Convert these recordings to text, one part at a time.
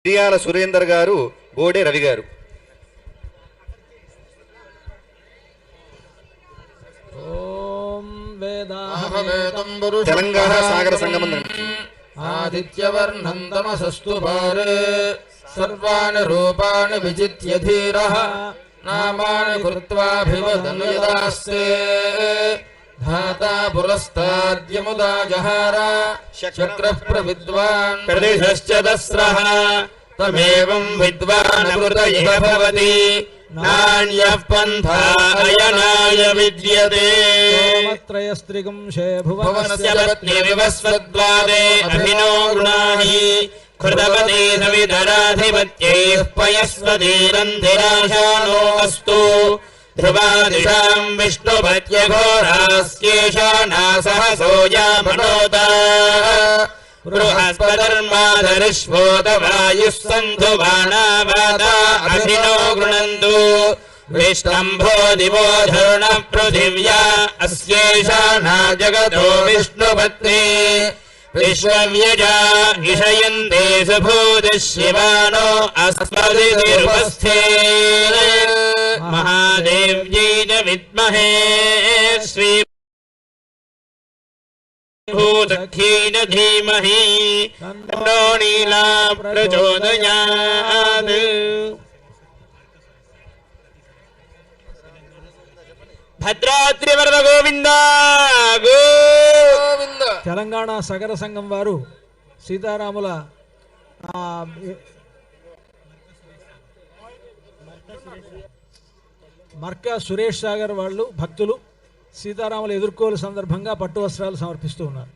మిరియాల సురేందర్ గారు, బోడే రవి గారు. తెలంగాణ సాగర సంగమం ఆదిత్యవర్ణం తమసస్తు భారే సర్వాణి రూపాణి విజిత్య ధీరః నామాని కృత్వాభివదను యదాస్తే ధాతా పురస్తాద్యముదా జహార చక్రః ప్రవిద్వాన్ ప్రదేశశ్చ దస్రః తమేవం విద్వాన్ అమృత ఇహ భవతి నాన్యః పంథా అయనాయ విద్యతే. త్రయస్త్రిగుంశే భువనస్య పత్నిరివ స్వద్వారే అభినో గృణాని కృతవతే సవితరాధిపత్యైః పయస్వతీరంధిరాశానో అస్తు ధ్రువాదిశాం విష్ణుపత్యఘోరాస్యేషానా సహసోజామనోత బృహస్పతిర్మాధరిష్వోత వాయుః సంధు బాణావాతా అభినో గృణन्तు విష్ణంభో దివో ధరుణ పృథివ్యా అస్యేషానా జగతో విష్ణుపత్ని విశ్వవ్యజా ఇషయంతే సుభూతి శివానో అస్మదిరుపస్థే మహాదేవ్యై చ విద్మహే శ్రీ భూతఖ్యై చ ధీమహి తన్నో నీలా ప్రచోదయాత్. భద్రాద్రి వరద గోవింద గోవింద. తెలంగాణ సగర సంఘం వారు సీతారాముల మర్కా సురేష్ సాగర్ వాళ్ళు భక్తులు సీతారాముల ఎదుర్కోలు సందర్భంగా పట్టు వస్త్రాలు సమర్పిస్తూ ఉన్నారు.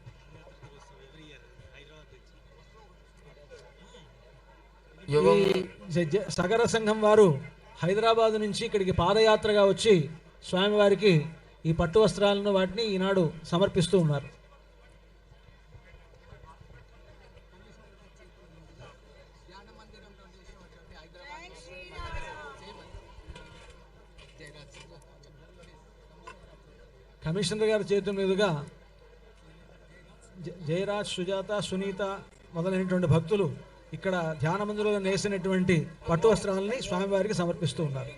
సగర సంఘం వారు హైదరాబాద్ నుంచి ఇక్కడికి పాదయాత్రగా వచ్చి స్వామివారికి ఈ పట్టు వస్త్రాలను వాటిని ఈనాడు సమర్పిస్తూ ఉన్నారు. కమిషనర్ గారి చేతుల మీదుగా జయరాజ్, సుజాత, సునీత మొదలైనటువంటి భక్తులు ఇక్కడ ధ్యాన మందిరంలో నేసినటువంటి పట్టు వస్త్రాలని స్వామివారికి సమర్పిస్తూ ఉన్నారు.